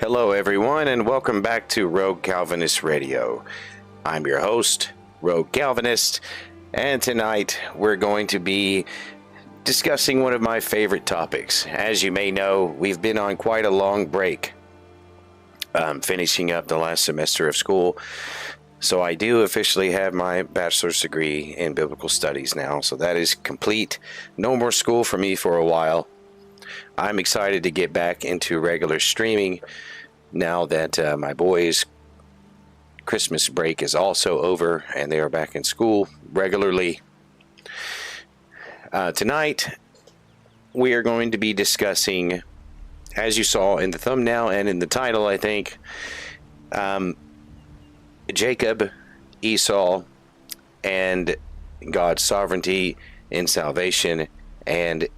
Hello everyone, and welcome back to Rogue Calvinist Radio. I'm your host, Rogue Calvinist, and tonight we're going to be discussing one of my favorite topics. As you may know, we've been on quite a long break, finishing up the last semester of school. So I do officially have my bachelor's degree in biblical studies now, so that is complete. No more school for me for a while. I'm excited to get back into regular streaming now that my boys' Christmas break is also over and they are back in school regularly. Tonight, we are going to be discussing, as you saw in the thumbnail and in the title, I think, Jacob, Esau, and God's sovereignty in salvation and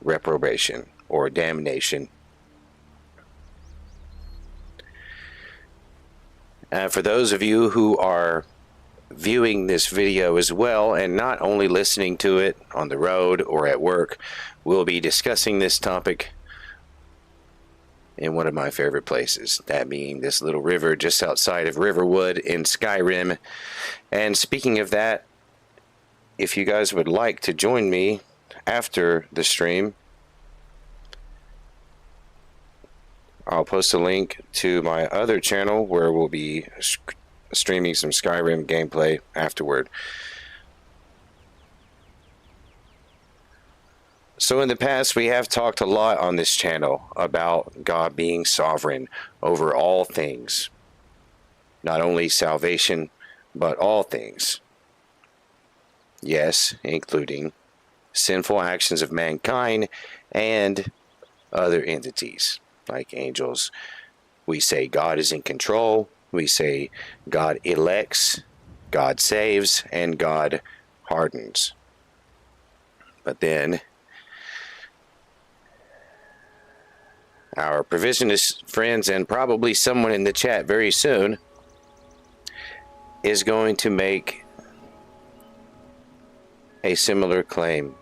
reprobation or damnation. For those of you who are viewing this video as well and not only listening to it on the road or at work, we'll be discussing this topic in one of my favorite places, that being this little river just outside of Riverwood in Skyrim. And speaking of that, if you guys would like to join me after the stream, I'll post a link to my other channel where we'll be streaming some Skyrim gameplay afterward. So in the past, we have talked a lot on this channel about God being sovereign over all things. Not only salvation, but all things. Yes, including sinful actions of mankind and other entities like angels. We say God is in control. We say God elects, God saves, and God hardens. But then our provisionist friends, and probably someone in the chat very soon, is going to make a similar claim.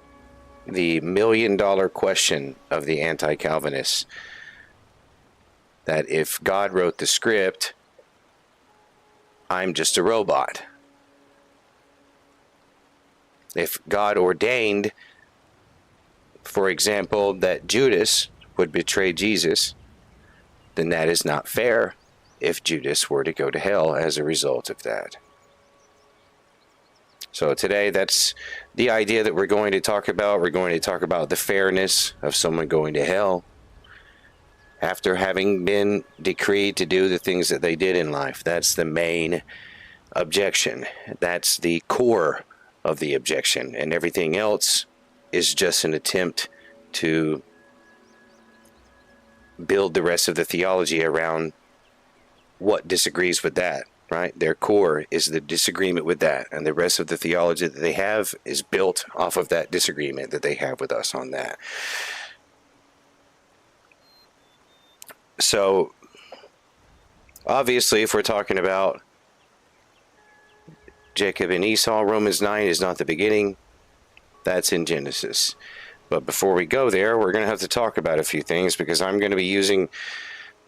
The million-dollar question of the anti-Calvinists, that if God wrote the script, I'm just a robot. If God ordained, for example, that Judas would betray Jesus, then that is not fair if Judas were to go to hell as a result of that. So today, that's the idea that we're going to talk about. We're going to talk about the fairness of someone going to hell after having been decreed to do the things that they did in life. That's the main objection. That's the core of the objection. And everything else is just an attempt to build the rest of the theology around what disagrees with that, right? Their core is the disagreement with that. And the rest of the theology that they have is built off of that disagreement that they have with us on that. So, obviously, if we're talking about Jacob and Esau, Romans 9 is not the beginning. That's in Genesis. But before we go there, we're going to have to talk about a few things, because I'm going to be using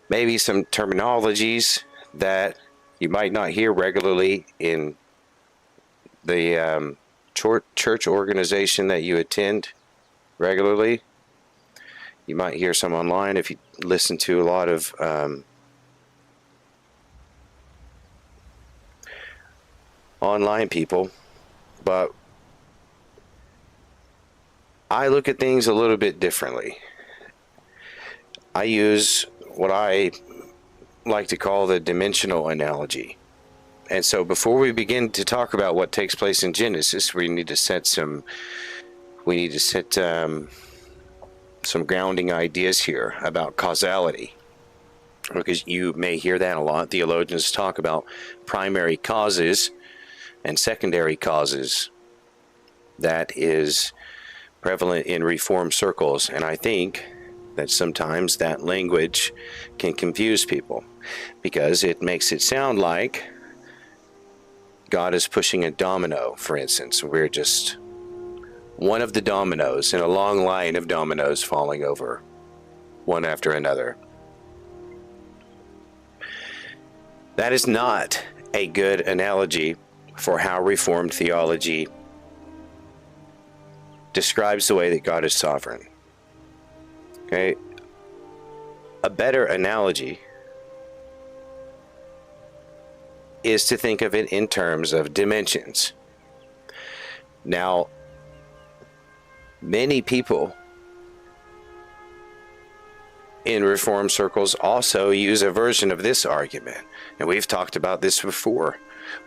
maybe some terminologies that you might not hear regularly in the church organization that you attend regularly. You might hear some online if you listen to a lot of online people, but I look at things a little bit differently. I use what I like to call the dimensional analogy. And so before we begin to talk about what takes place in Genesis, we need to set some grounding ideas here about causality, because you may hear that a lot. Theologians talk about primary causes and secondary causes. That is prevalent in Reformed circles, and I think that sometimes that language can confuse people, because it makes it sound like God is pushing a domino, for instance. We're just one of the dominoes in a long line of dominoes falling over one after another. That is not a good analogy for how Reformed theology describes the way that God is sovereign. Okay? A better analogy is to think of it in terms of dimensions. Now, many people in Reformed circles also use a version of this argument, and we've talked about this before.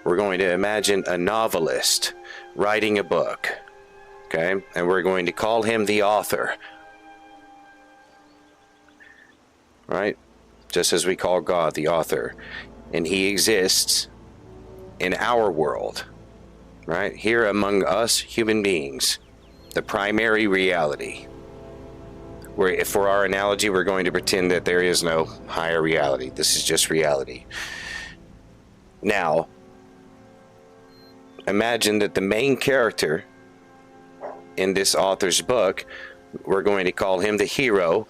We're going to imagine a novelist writing a book, okay, and we're going to call him the author, right? Just as we call God the author, and he exists in our world, right here among us human beings, the primary reality. Where, for our analogy, we're going to pretend that there is no higher reality. This is just reality. Now, imagine that the main character in this author's book, we're going to call him the hero,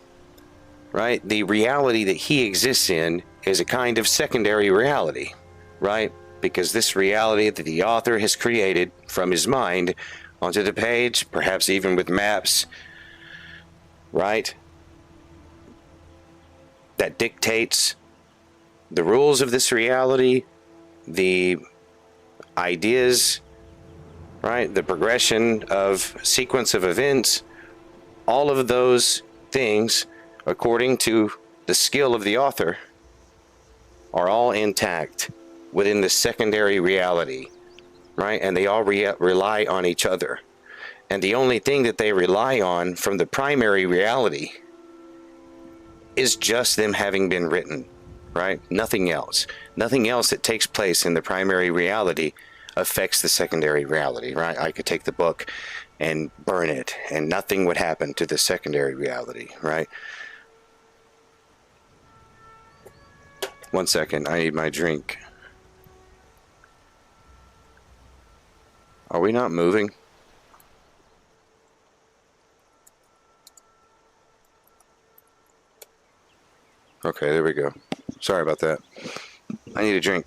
right? The reality that he exists in is a kind of secondary reality, right? Because this reality that the author has created from his mind onto the page, perhaps even with maps, right, that dictates the rules of this reality, the ideas, right, the progression of sequence of events, all of those things, according to the skill of the author, are all intact within the secondary reality, right? And they all rely on each other. And the only thing that they rely on from the primary reality is just them having been written, right? Nothing else. Nothing else that takes place in the primary reality affects the secondary reality, right? I could take the book and burn it, and nothing would happen to the secondary reality, right? One second, I need my drink. Are we not moving? Okay, there we go. Sorry about that. I need a drink.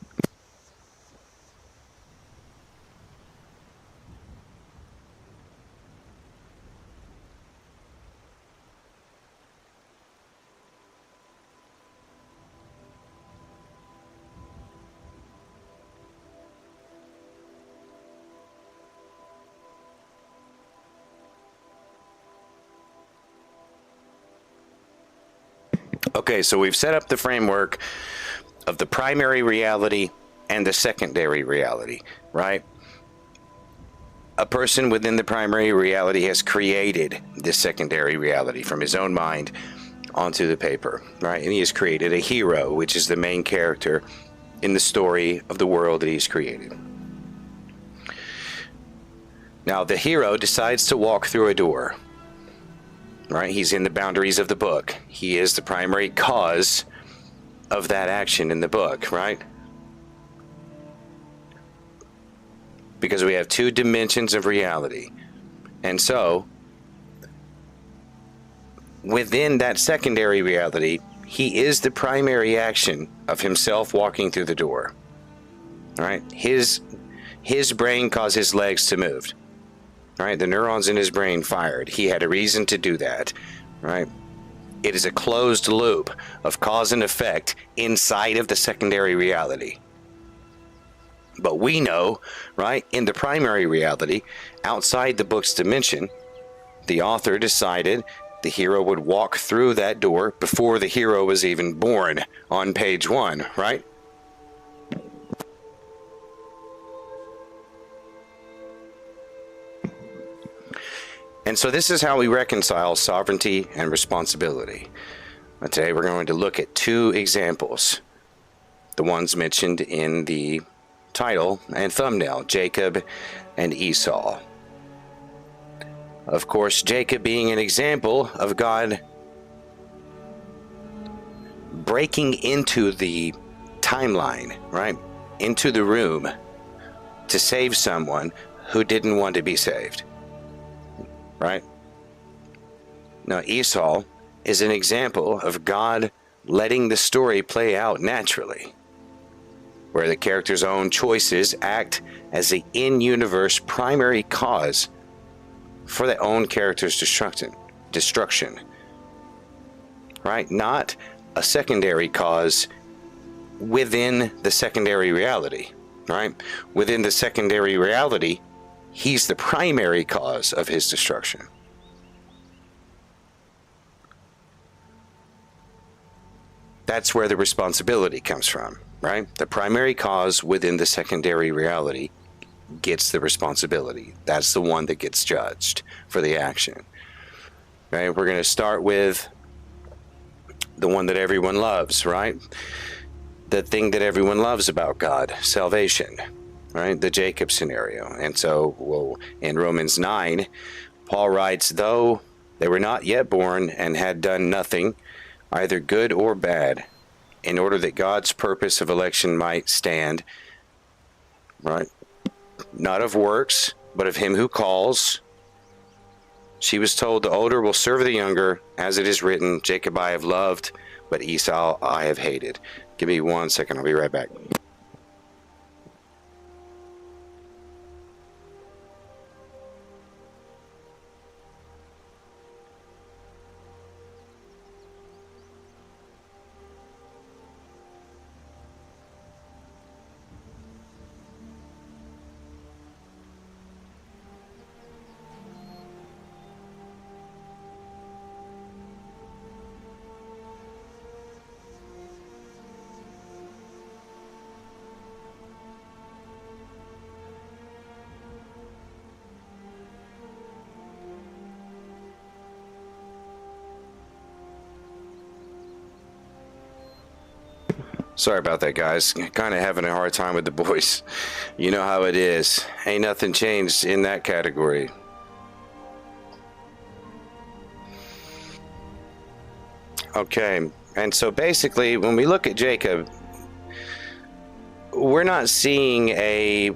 Okay, so we've set up the framework of the primary reality and the secondary reality, right? A person within the primary reality has created this secondary reality from his own mind onto the paper, right? And he has created a hero, which is the main character in the story of the world that he's created. Now, the hero decides to walk through a door. Right? He's in the boundaries of the book. He is the primary cause of that action in the book, right? Because we have two dimensions of reality. And so, within that secondary reality, he is the primary action of himself walking through the door. Right? His brain caused his legs to move. Right, the neurons in his brain fired. He had a reason to do that, right? It is a closed loop of cause and effect inside of the secondary reality. But we know, right, in the primary reality, outside the book's dimension, the author decided the hero would walk through that door before the hero was even born on page 1, right? And so this is how we reconcile sovereignty and responsibility. But today we're going to look at two examples, the ones mentioned in the title and thumbnail, Jacob and Esau. Of course, Jacob being an example of God breaking into the timeline, right? Into the room to save someone who didn't want to be saved. Right? Now, Esau is an example of God letting the story play out naturally. where the character's own choices act as the in-universe primary cause for their own character's destruction, right? Not a secondary cause within the secondary reality, right? Within the secondary reality, he's the primary cause of his destruction. That's where the responsibility comes from, right? The primary cause within the secondary reality gets the responsibility. That's the one that gets judged for the action, right? We're going to start with the one that everyone loves, right? The thing that everyone loves about God, salvation, right? The Jacob scenario. And so, well, in Romans 9, Paul writes, though they were not yet born and had done nothing, either good or bad, in order that God's purpose of election might stand, right? Not of works, but of him who calls. She was told, the older will serve the younger, as it is written, Jacob I have loved, but Esau I have hated. Give me 1 second, I'll be right back. Sorry about that, guys. Kind of having a hard time with the voice. You know how it is. Ain't nothing changed in that category. Okay, and so basically, when we look at Jacob, we're not seeing a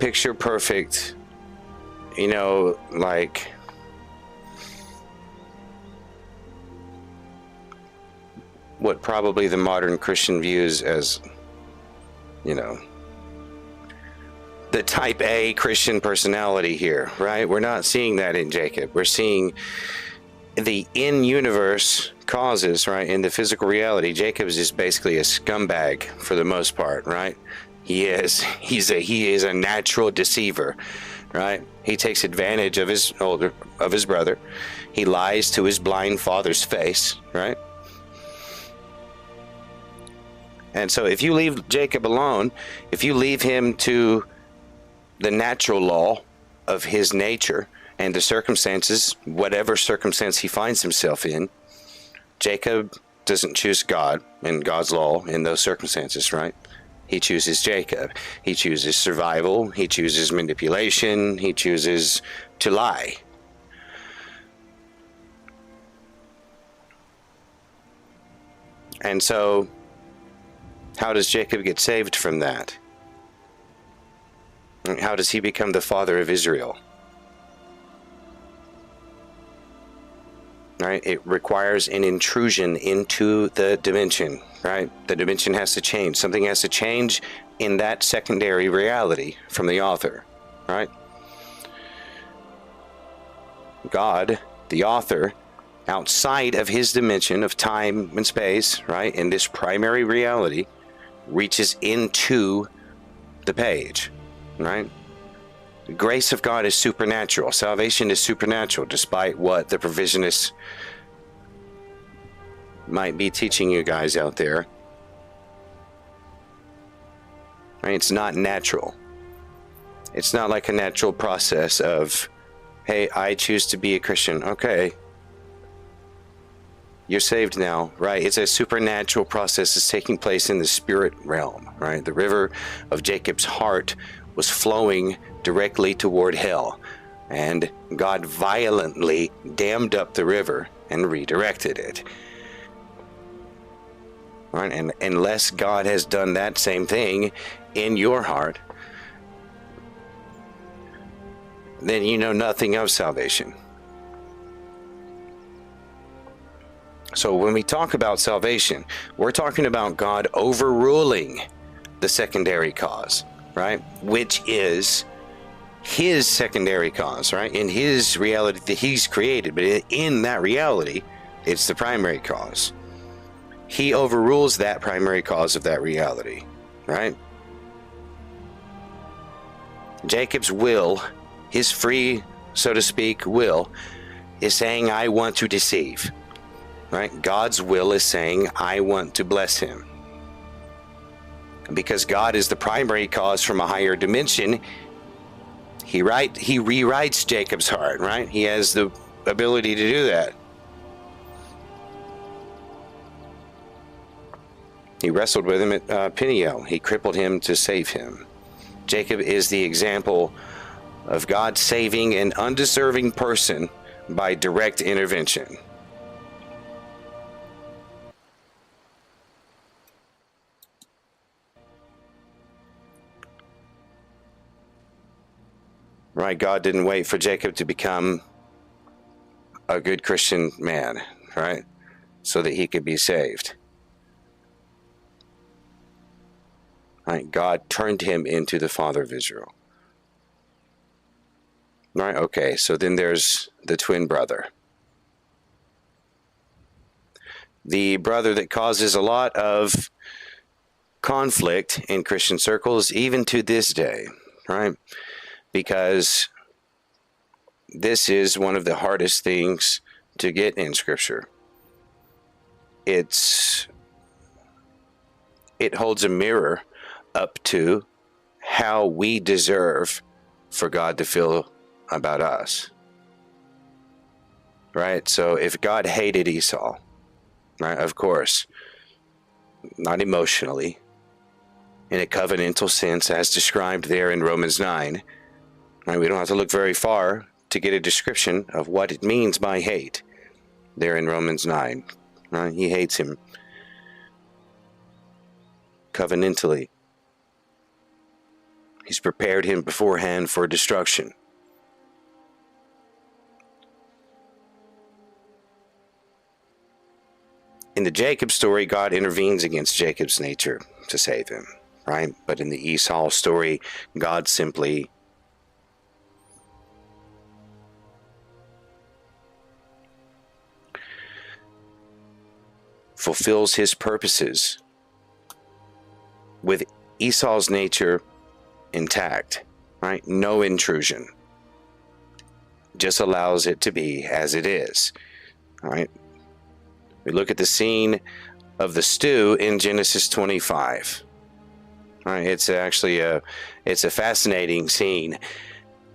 picture perfect, like what probably the modern Christian views as, the type A Christian personality here, right? We're not seeing that in Jacob. We're seeing the in-universe causes, right? In the physical reality, Jacob is just basically a scumbag for the most part, right? He is a natural deceiver, right? He takes advantage of his brother. He lies to his blind father's face, right? And so if you leave Jacob alone, if you leave him to the natural law of his nature and the circumstances, whatever circumstance he finds himself in, Jacob doesn't choose God and God's law in those circumstances, right? He chooses Jacob. He chooses survival. He chooses manipulation. He chooses to lie. And so, how does Jacob get saved from that? How does he become the father of Israel? Right? It requires an intrusion into the dimension, right? The dimension has to change. Something has to change in that secondary reality from the author, right? God, the author, outside of his dimension of time and space, right, in this primary reality, reaches into the page, right? The grace of God is supernatural. Salvation is supernatural, despite what the provisionists might be teaching you guys out there. Right? It's not natural. It's not like a natural process of, hey, I choose to be a Christian. Okay. You're saved now, right? It's a supernatural process that's taking place in the spirit realm, right? The river of Jacob's heart was flowing directly toward hell, and God violently dammed up the river and redirected it. Right? And unless God has done that same thing in your heart, then you know nothing of salvation. So when we talk about salvation, we're talking about God overruling the secondary cause, right? Which is his secondary cause, right? In his reality that he's created, but in that reality, it's the primary cause. He overrules that primary cause of that reality, right? Jacob's will, his free, so to speak, will, is saying, I want to deceive, right? God's will is saying, I want to bless him. Because God is the primary cause from a higher dimension, he rewrites Jacob's heart, right? He has the ability to do that. He wrestled with him at Peniel. He crippled him to save him. Jacob is the example of God saving an undeserving person by direct intervention. Right? God didn't wait for Jacob to become a good Christian man, right? So that he could be saved. Right? God turned him into the father of Israel. Right? Okay, so then there's the twin brother. The brother that causes a lot of conflict in Christian circles, even to this day, right? Because this is one of the hardest things to get in Scripture. It holds a mirror up to how we deserve for God to feel about us. Right? So if God hated Esau, right, of course, not emotionally, in a covenantal sense as described there in Romans 9, right, we don't have to look very far to get a description of what it means by hate there in Romans 9. Right? He hates him covenantally. He's prepared him beforehand for destruction. In the Jacob story, God intervenes against Jacob's nature to save him, right? But in the Esau story, God simply fulfills his purposes with Esau's nature intact, right? No intrusion. Just allows it to be as it is, right? We look at the scene of the stew in Genesis 25. Right? It's actually a fascinating scene.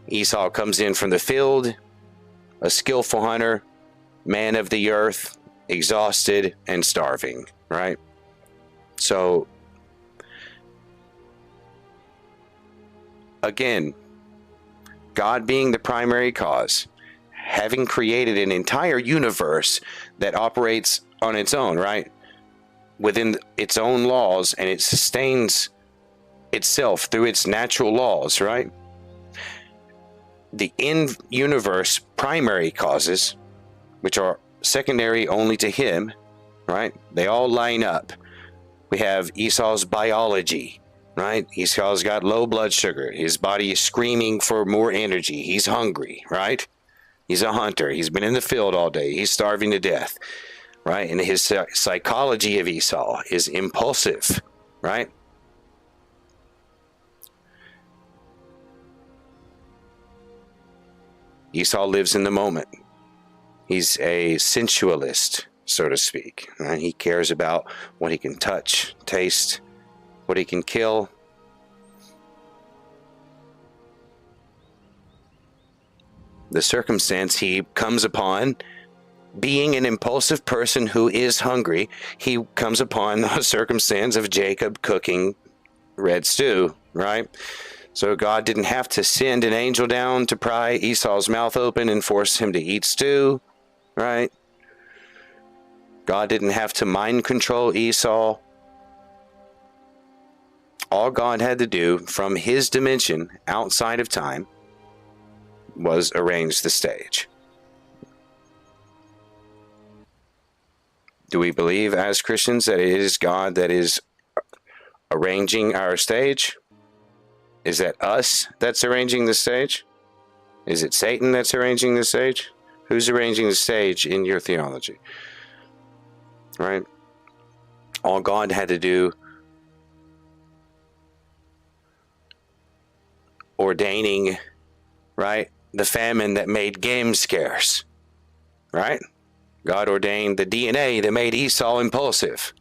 Esau comes in from the field, a skillful hunter, man of the earth, exhausted and starving, right? So, again, God being the primary cause, having created an entire universe that operates on its own, right? Within its own laws, and it sustains itself through its natural laws, right? The in-universe primary causes, which are secondary only to him, right? They all line up. We have Esau's biology, right? Esau's got low blood sugar. His body is screaming for more energy. He's hungry, right? He's a hunter. He's been in the field all day. He's starving to death, right? And his psychology of Esau is impulsive, right? Esau lives in the moment. He's a sensualist, so to speak. Right? He cares about what he can touch, taste, what he can kill. The circumstance he comes upon, being an impulsive person who is hungry, he comes upon the circumstance of Jacob cooking red stew, right? So God didn't have to send an angel down to pry Esau's mouth open and force him to eat stew, right? God didn't have to mind control Esau. All God had to do from his dimension outside of time was arrange the stage. Do we believe as Christians that it is God that is arranging our stage? Is that us that's arranging the stage? Is it Satan that's arranging the stage? Who's arranging the stage in your theology? Right? All God had to do, ordaining, right, the famine that made game scarce, right? God ordained the DNA that made Esau impulsive.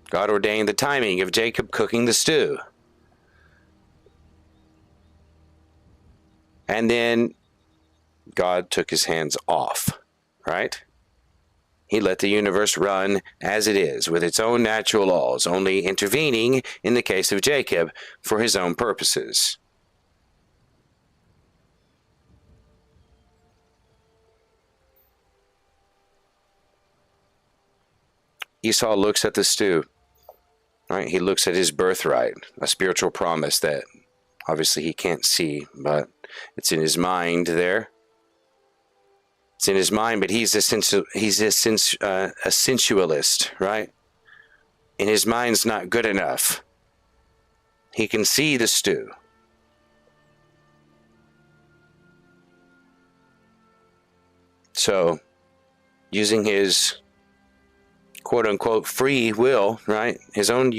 God ordained the timing of Jacob cooking the stew. And then God took his hands off, right? He let the universe run as it is, with its own natural laws, only intervening in the case of Jacob for his own purposes. Esau looks at the stew, right? He looks at his birthright, a spiritual promise that obviously he can't see, but it's in his mind there. It's in his mind, but he's a sensualist, right? And his mind's not good enough. He can see the stew. So, using his quote-unquote free will, right? His own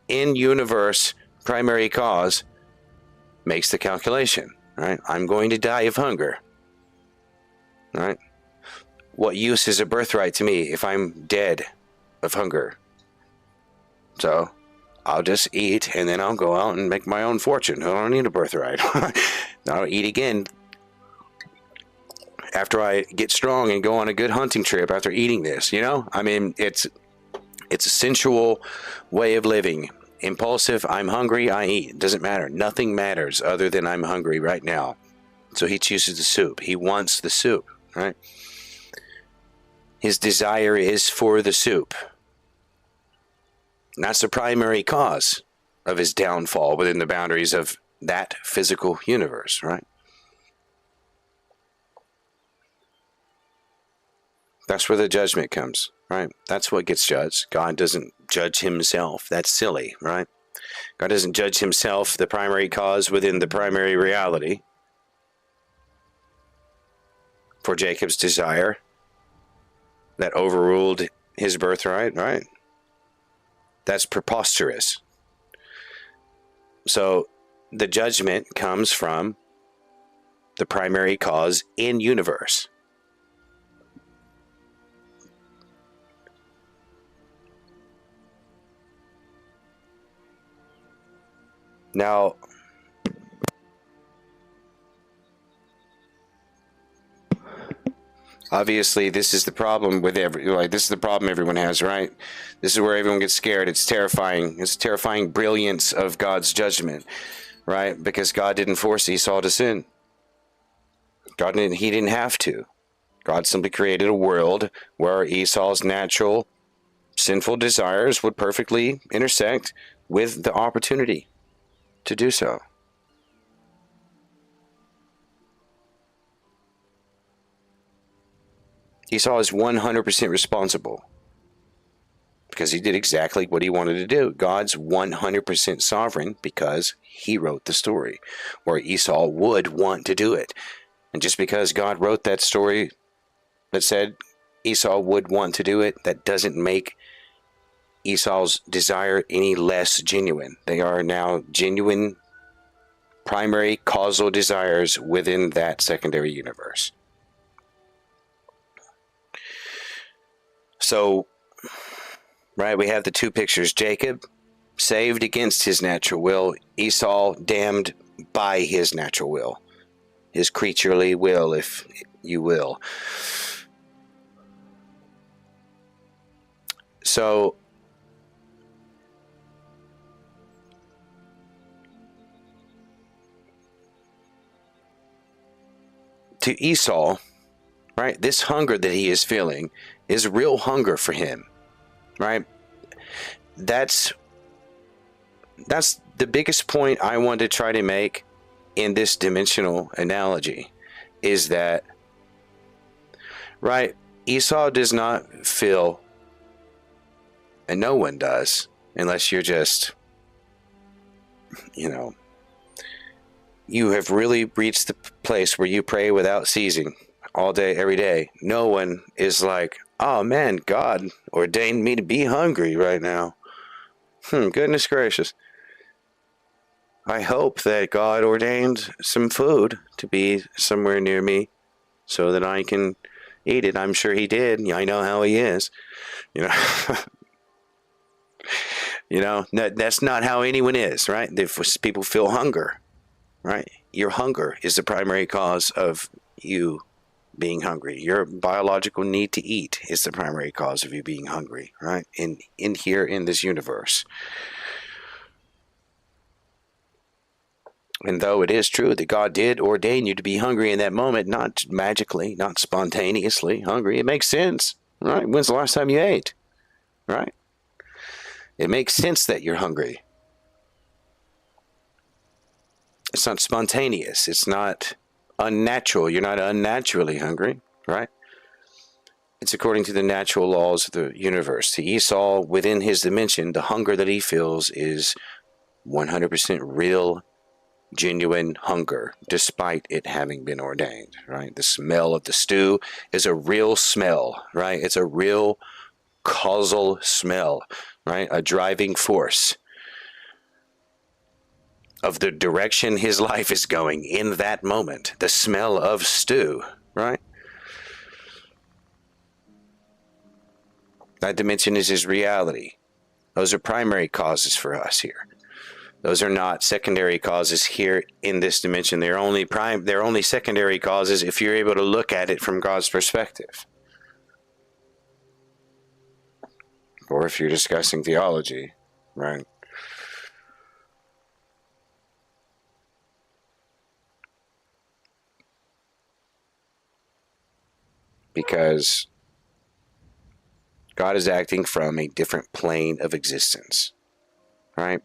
in-universe primary cause makes the calculation, right? I'm going to die of hunger, right? What use is a birthright to me if I'm dead of hunger? So I'll just eat, and then I'll go out and make my own fortune. I don't need a birthright. I'll eat again after I get strong and go on a good hunting trip after eating this, you know? I mean, it's a sensual way of living. Impulsive, I'm hungry, I eat. It doesn't matter. Nothing matters other than I'm hungry right now. So he chooses the soup. He wants the soup, right? His desire is for the soup. And that's the primary cause of his downfall within the boundaries of that physical universe, right? That's where the judgment comes, right? That's what gets judged. God doesn't judge himself. That's silly, right? God doesn't judge himself, the primary cause within the primary reality for Jacob's desire that overruled his birthright, right? That's preposterous. So the judgment comes from the primary cause in universe. Now, obviously, this is the problem with this is the problem everyone has, right? This is where everyone gets scared. It's terrifying. It's terrifying brilliance of God's judgment, right? Because God didn't force Esau to sin. He didn't have to. God simply created a world where Esau's natural sinful desires would perfectly intersect with the opportunity to do so. Esau is 100% responsible because he did exactly what he wanted to do. God's 100% sovereign because he wrote the story where Esau would want to do it. And just because God wrote that story that said Esau would want to do it, that doesn't make Esau's desire any less genuine. They are now genuine primary causal desires within that secondary universe. So, right, we have the two pictures. Jacob, saved against his natural will. Esau, damned by his natural will. His creaturely will, if you will. So, to Esau, right, this hunger that he is feeling is real hunger for him, right? That's the biggest point I want to try to make in this dimensional analogy, is that, right, Esau does not feel, and no one does, unless you're just you know, you have really reached the place where you pray without ceasing all day, every day. No one is like, oh man, God ordained me to be hungry right now. Goodness gracious. I hope that God ordained some food to be somewhere near me so that I can eat it. I'm sure he did. I know how he is. You know, that's not how anyone is, right? If people feel hunger, right? Your hunger is the primary cause of you being hungry. Your biological need to eat is the primary cause of you being hungry, right? In here in this universe. And though it is true that God did ordain you to be hungry in that moment, not magically, not spontaneously hungry, it makes sense, right? When's the last time you ate, right? It makes sense that you're hungry. It's not spontaneous. It's not unnatural. You're not unnaturally hungry, right? It's according to the natural laws of the universe. To Esau, within his dimension, the hunger that he feels is 100% real, genuine hunger, despite it having been ordained, right? The smell of the stew is a real smell, right? It's a real causal smell, right? A driving force of the direction his life is going in that moment. The smell of stew, right? That dimension is his reality. Those are primary causes for us here. Those are not secondary causes here in this dimension. They're only secondary causes if you're able to look at it from God's perspective. Or if you're discussing theology, right? Because God is acting from a different plane of existence, right?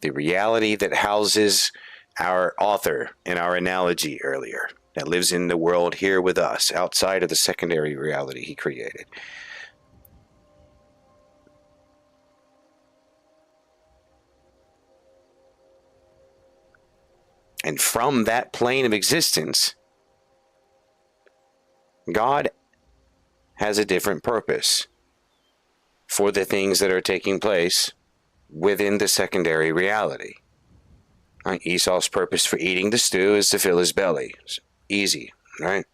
The reality that houses our author in our analogy earlier, that lives in the world here with us, outside of the secondary reality he created. And from that plane of existence, God has a different purpose for the things that are taking place within the secondary reality. Right? Esau's purpose for eating the stew is to fill his belly. It's easy, right?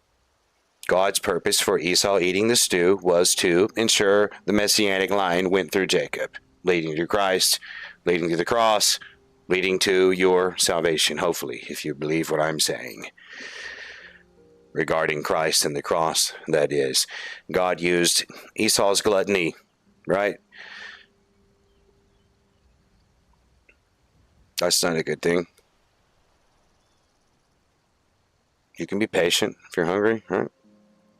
God's purpose for Esau eating the stew was to ensure the messianic line went through Jacob, leading to Christ, leading to the cross, leading to your salvation, hopefully, if you believe what I'm saying regarding Christ and the cross, that is. God used Esau's gluttony, right? That's not a good thing. You can be patient if you're hungry, right?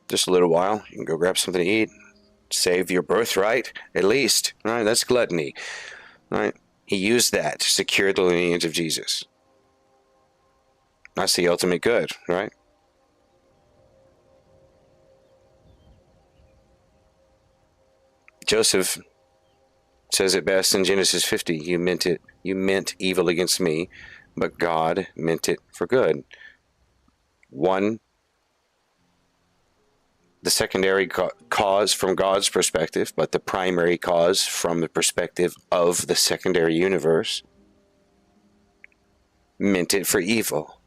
Just a little while. You can go grab something to eat. Save your birthright, at least, right? That's gluttony, right? He used that to secure the lineage of Jesus. That's the ultimate good, right? Joseph says it best in Genesis 50. You meant evil against me, but God meant it for good. One, the secondary cause from God's perspective, but the primary cause from the perspective of the secondary universe, meant it for evil,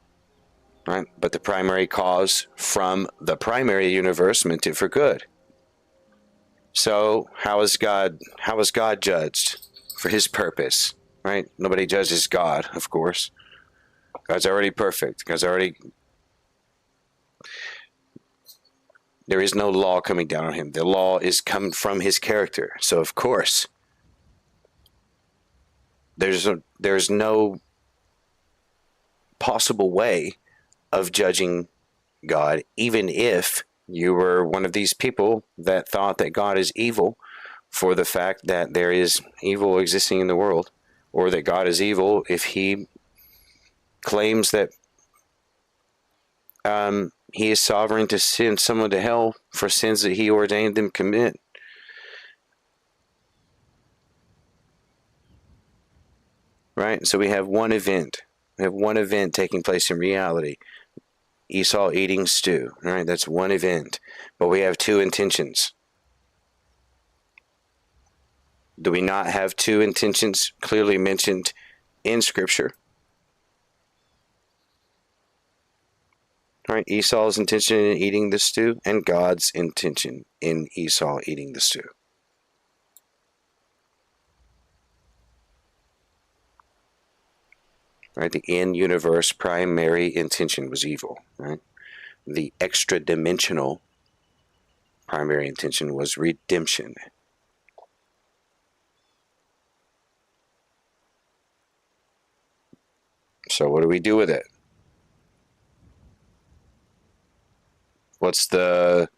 right? But the primary cause from the primary universe meant it for good. So how is God judged for his purpose, right? Nobody judges God, of course. God's already perfect. There is no law coming down on him. The law is coming from his character. So of course, there's no possible way of judging God, even if you were one of these people that thought that God is evil for the fact that there is evil existing in the world, or that God is evil if he claims that he is sovereign to send someone to hell for sins that he ordained them commit. right? So we have one event. We have one event taking place in reality. Esau eating stew, right? That's one event. But we have two intentions. Do we not have two intentions clearly mentioned in Scripture? Right? Esau's intention in eating the stew and God's intention in Esau eating the stew. Right? The in-universe primary intention was evil. Right? The extra-dimensional primary intention was redemption. So what do we do with it? What's the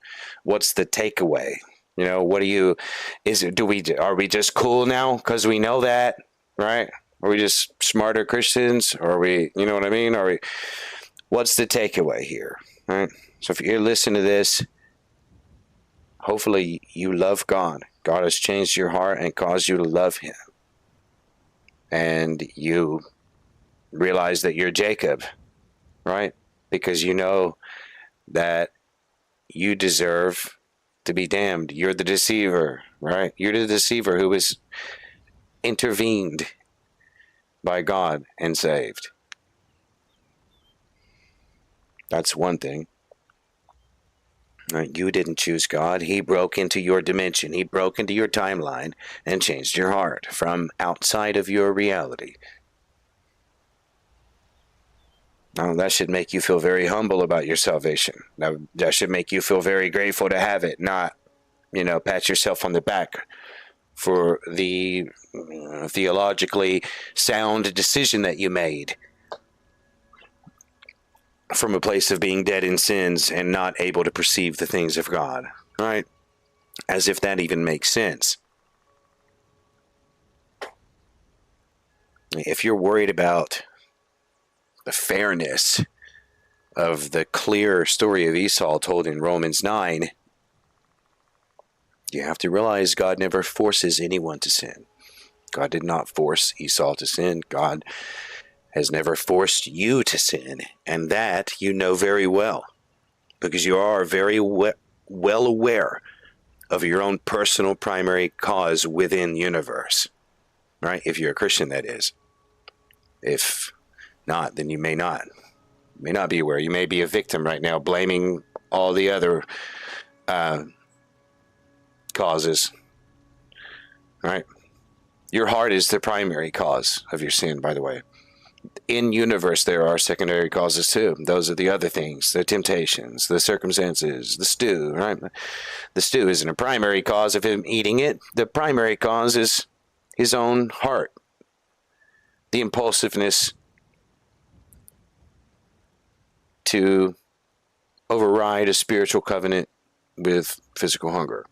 takeaway? You know, what do you, are we just cool now because we know that, right? Are we just smarter Christians? Or are we, you know what I mean? What's the takeaway here, right? So if you're listening to this, hopefully you love God. God has changed your heart and caused you to love Him. And you realize that you're Jacob, right? Because you know that you deserve to be damned. You're the deceiver, right? You're the deceiver who was intervened by God and saved. That's one thing. Right? You didn't choose God. He broke into your dimension. He broke into your timeline and changed your heart from outside of your reality. Now, that should make you feel very humble about your salvation. Now, that should make you feel very grateful to have it, not, pat yourself on the back for the theologically sound decision that you made from a place of being dead in sins and not able to perceive the things of God, right? As if that even makes sense. If you're worried about the fairness of the clear story of Esau told in Romans 9, you have to realize God never forces anyone to sin. God did not force Esau to sin. God has never forced you to sin, and that you know very well, because you are very well aware of your own personal primary cause within the universe, right? If you're a Christian, that is. If not, then you may not be aware. You may be a victim right now, blaming all the other causes, right? Your heart is the primary cause of your sin, by the way. In universe, there are secondary causes too. Those are the other things, the temptations, the circumstances, the stew, right? The stew isn't a primary cause of him eating it. The primary cause is his own heart, the impulsiveness to override a spiritual covenant with physical hunger.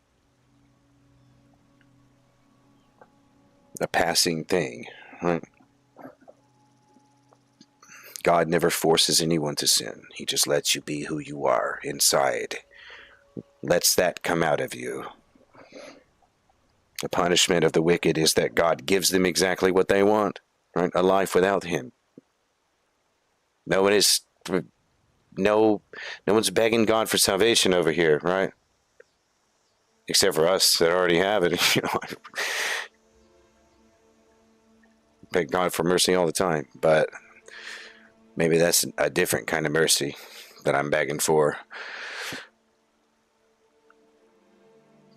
A passing thing, right? God never forces anyone to sin. He just lets you be who you are inside. Lets that come out of you. The punishment of the wicked is that God gives them exactly what they want, right? A life without Him. No one's begging God for salvation over here, right? Except for us that already have it. Beg God for mercy all the time, but maybe that's a different kind of mercy that I'm begging for.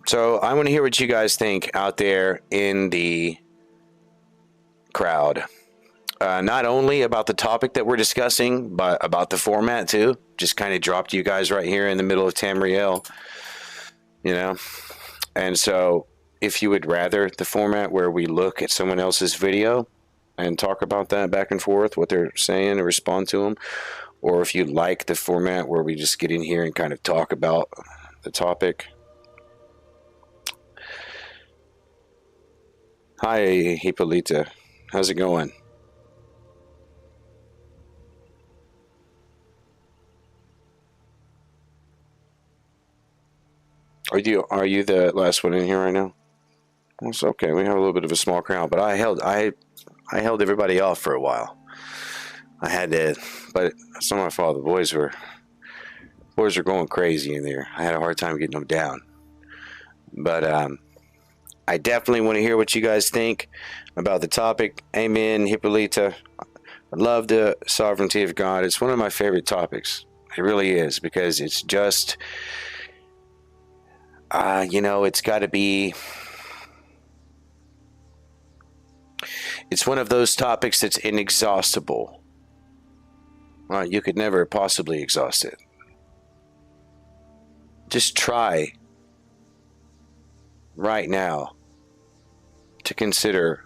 So I want to hear what you guys think out there in the crowd. Not only about the topic that we're discussing, but about the format too. Just kind of dropped you guys right here in the middle of Tamriel, And so if you would rather the format where we look at someone else's video and talk about that back and forth, what they're saying, and respond to them, or if you like the format where we just get in here and kind of talk about the topic. Hi, Hippolyta. How's it going? Are you the last one in here right now? Well, it's okay. We have a little bit of a small crowd, but I I held everybody off for a while. I had to, but it's not my fault. The boys were going crazy in there. I had a hard time getting them down. But I definitely want to hear what you guys think about the topic. Amen, Hippolyta. I love the sovereignty of God. It's one of my favorite topics. It really is, because it's just, it's got to be, it's one of those topics that's inexhaustible. You could never possibly exhaust it. Just try right now to consider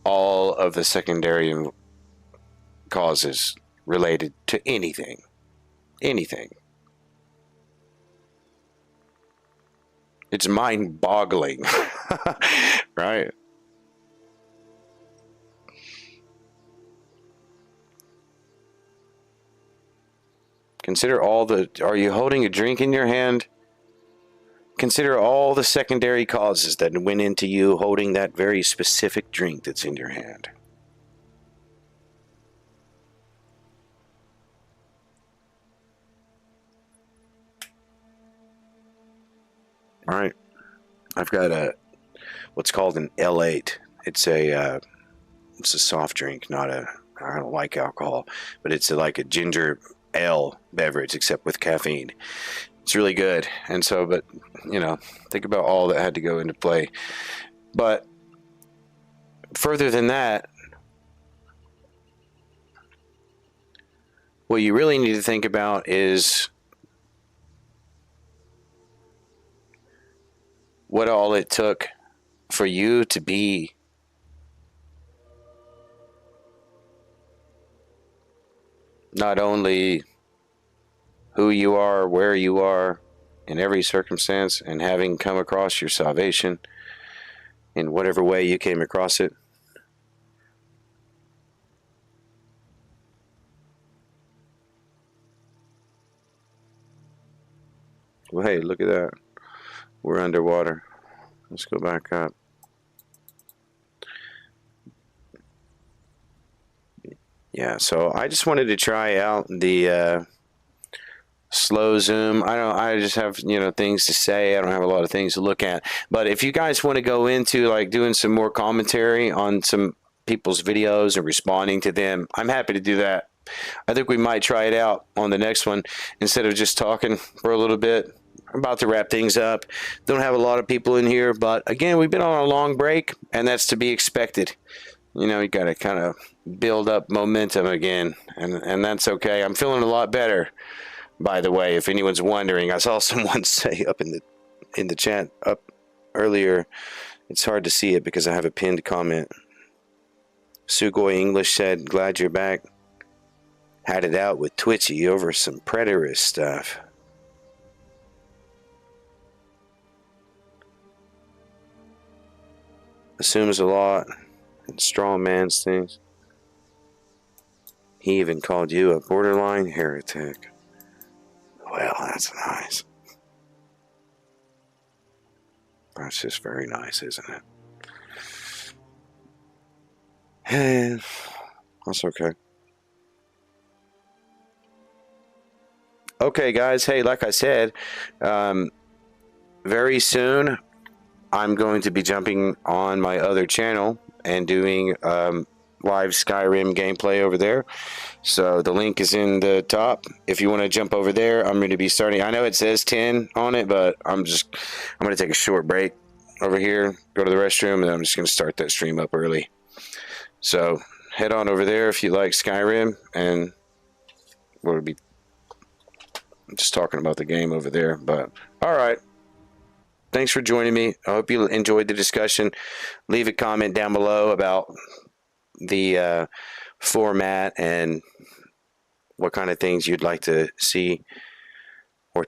all of the secondary causes related to anything. It's mind-boggling, right? Consider are you holding a drink in your hand? Consider all the secondary causes that went into you holding that very specific drink that's in your hand. All right. I've got what's called an L8. It's a soft drink, I don't like alcohol, but it's like a ginger ale beverage, except with caffeine. It's really good. And so, but, think about all that had to go into play. But further than that, what you really need to think about is what all it took for you to be not only who you are, where you are, in every circumstance, and having come across your salvation in whatever way you came across it. Well, hey, look at that. We're underwater. Let's go back up. Yeah, so I just wanted to try out the slow zoom. I just have, things to say. I don't have a lot of things to look at. But if you guys want to go into like doing some more commentary on some people's videos and responding to them, I'm happy to do that. I think we might try it out on the next one instead of just talking for a little bit. I'm about to wrap things up. Don't have a lot of people in here, but again, we've been on a long break, and that's to be expected. You got to kind of build up momentum again, and that's okay. I'm feeling a lot better, by the way, if anyone's wondering. I saw someone say up in the chat up earlier, it's hard to see it because I have a pinned comment. Sugoi English said, glad you're back. Had it out with Twitchy over some preterist stuff. Assumes a lot and strong man's things. He even called you a borderline heretic. Well, that's nice. That's just very nice, isn't it? Hey, that's okay. Okay, guys. Hey, like I said, very soon I'm going to be jumping on my other channel and doing live Skyrim gameplay over there. So the link is in the top. If you want to jump over there, I'm going to be starting. I know it says 10 on it, but I'm going to take a short break over here, go to the restroom, and I'm just going to start that stream up early. So head on over there if you like Skyrim, and we'll be just talking about the game over there. But all right. Thanks for joining me. I hope you enjoyed the discussion. Leave a comment down below about the format and what kind of things you'd like to see